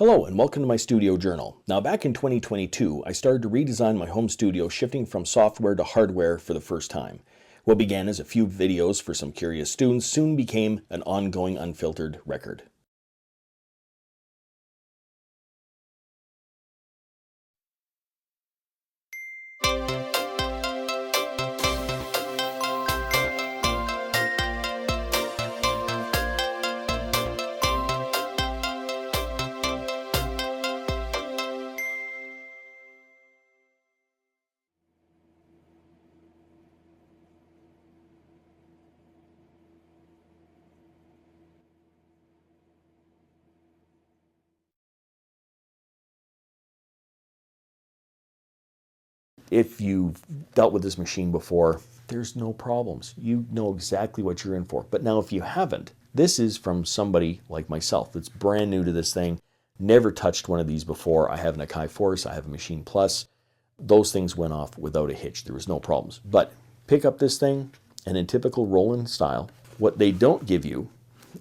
Hello and welcome to my studio journal. Now back in 2022, I started to redesign my home studio, shifting from software to hardware for the first time. What began as a few videos for some curious students soon became an ongoing unfiltered record. If you've dealt with this machine before, there's no problems. You know exactly what you're in for. But now if you haven't, this is from somebody like myself that's brand new to this thing, never touched one of these before. I have an Akai Force, I have a Machine Plus. Those things went off without a hitch. There was no problems. But pick up this thing, and in typical Roland style, what they don't give you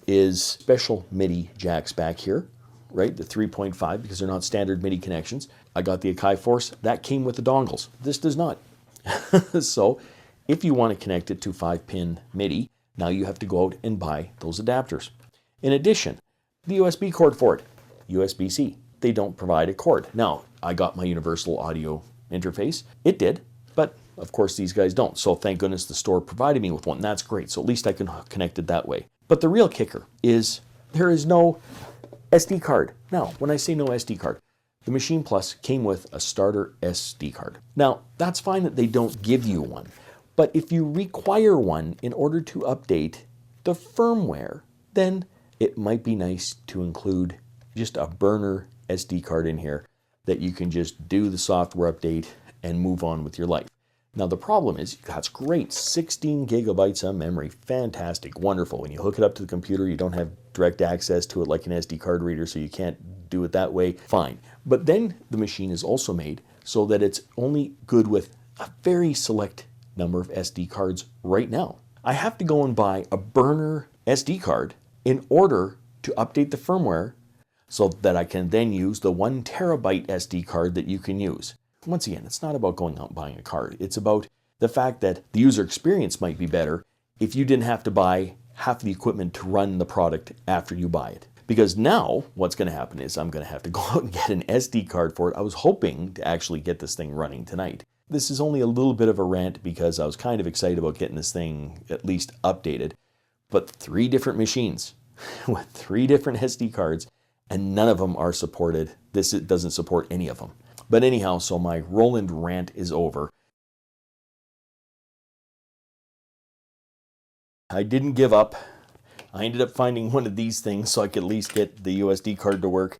is special MIDI jacks back here, right? The 3.5, because they're not standard MIDI connections. I got the Akai Force, that came with the dongles. This does not. So if you want to connect it to 5-pin MIDI, now you have to go out and buy those adapters. In addition, the USB cord for it, USB-C. They don't provide a cord. Now, I got my universal audio interface. It did, but of course these guys don't. So thank goodness the store provided me with one. That's great. So at least I can connect it that way. But the real kicker is there is no SD card. Now, when I say no SD card, the Machine Plus came with a starter SD card. Now, that's fine that they don't give you one, but if you require one in order to update the firmware, then it might be nice to include just a burner SD card in here that you can just do the software update and move on with your life. Now the problem is, that's great, 16 gigabytes of memory, fantastic, wonderful. When you hook it up to the computer, you don't have direct access to it like an SD card reader, so you can't do it that way, fine. But then the machine is also made so that it's only good with a very select number of SD cards right now. I have to go and buy a burner SD card in order to update the firmware so that I can then use the 1 terabyte SD card that you can use. Once again, it's not about going out and buying a card. It's about the fact that the user experience might be better if you didn't have to buy half the equipment to run the product after you buy it. Because now what's going to happen is I'm going to have to go out and get an SD card for it. I was hoping to actually get this thing running tonight. This is only a little bit of a rant because I was kind of excited about getting this thing at least updated. But 3 different machines with 3 different SD cards, and none of them are supported. This doesn't support any of them. But anyhow, so my Roland rant is over. I didn't give up. I ended up finding one of these things so I could at least get the USD card to work.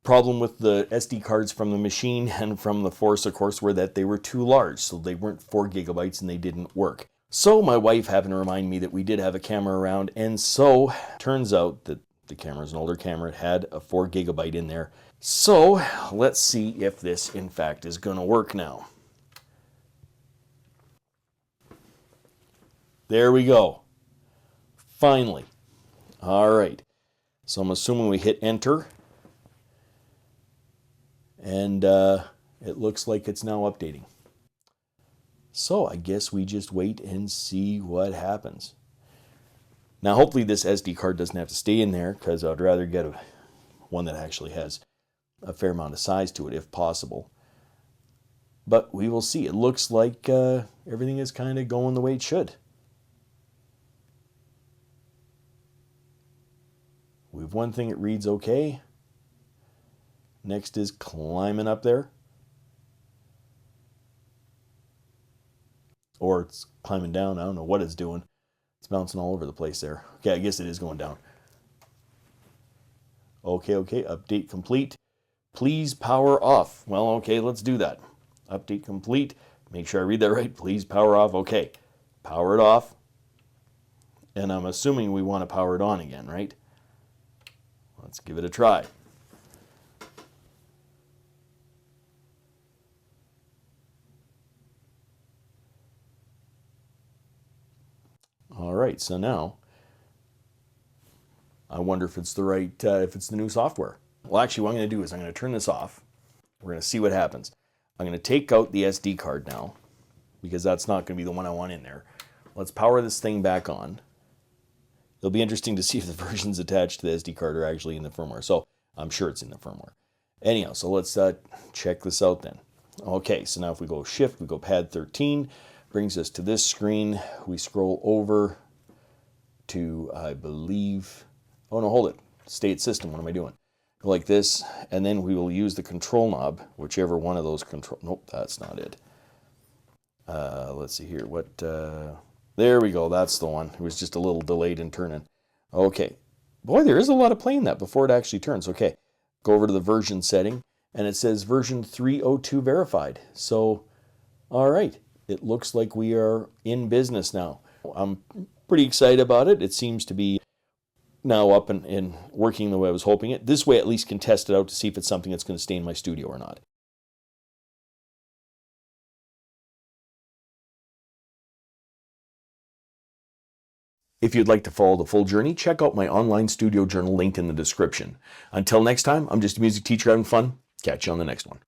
The problem with the SD cards from the machine and from the Force, of course, were that they were too large, so they weren't 4 gigabytes and they didn't work. So my wife happened to remind me that we did have a camera around, and so turns out that the camera's an older camera. It had a 4 gigabyte in there. So let's see if this in fact is going to work now. There we go. Finally. All right. So I'm assuming we hit enter. And it looks like it's now updating. So I guess we just wait and see what happens. Now hopefully this SD card doesn't have to stay in there, because I'd rather get one that actually has a fair amount of size to it if possible. But we will see. It looks like everything is kind of going the way it should. We have one thing that reads okay. Next is climbing up there. Or it's climbing down. I don't know what it's doing. It's bouncing all over the place there. Okay, I guess it is going down. Okay, update complete. Please power off. Well, okay, let's do that. Update complete. Make sure I read that right. Please power off. Okay, power it off. And I'm assuming we want to power it on again, right? Let's give it a try. All right, so now I wonder if it's the right, if it's the new software. Well, actually, what I'm going to do is I'm going to turn this off. We're going to see what happens. I'm going to take out the SD card now, because that's not going to be the one I want in there. Let's power this thing back on. It'll be interesting to see if the versions attached to the SD card are actually in the firmware. So I'm sure it's in the firmware. Anyhow, so let's check this out then. Okay, so now if we go shift, we go pad 13, brings us to this screen. We scroll over to, I believe, oh no, hold it, state system, what am I doing? Go like this, and then we will use the control knob, whichever one of those control, nope, that's not it. Let's see here, what, there we go, that's the one. It was just a little delayed in turning. Okay, boy, there is a lot of playing that before it actually turns. Okay, go over to the version setting, and it says version 302 verified. So, all right, it looks like we are in business now. I'm pretty excited about it. It seems to be now up and working the way I was hoping it. This way, at least can test it out to see if it's something that's going to stay in my studio or not. If you'd like to follow the full journey, check out my online studio journal linked in the description. Until next time, I'm just a music teacher having fun. Catch you on the next one.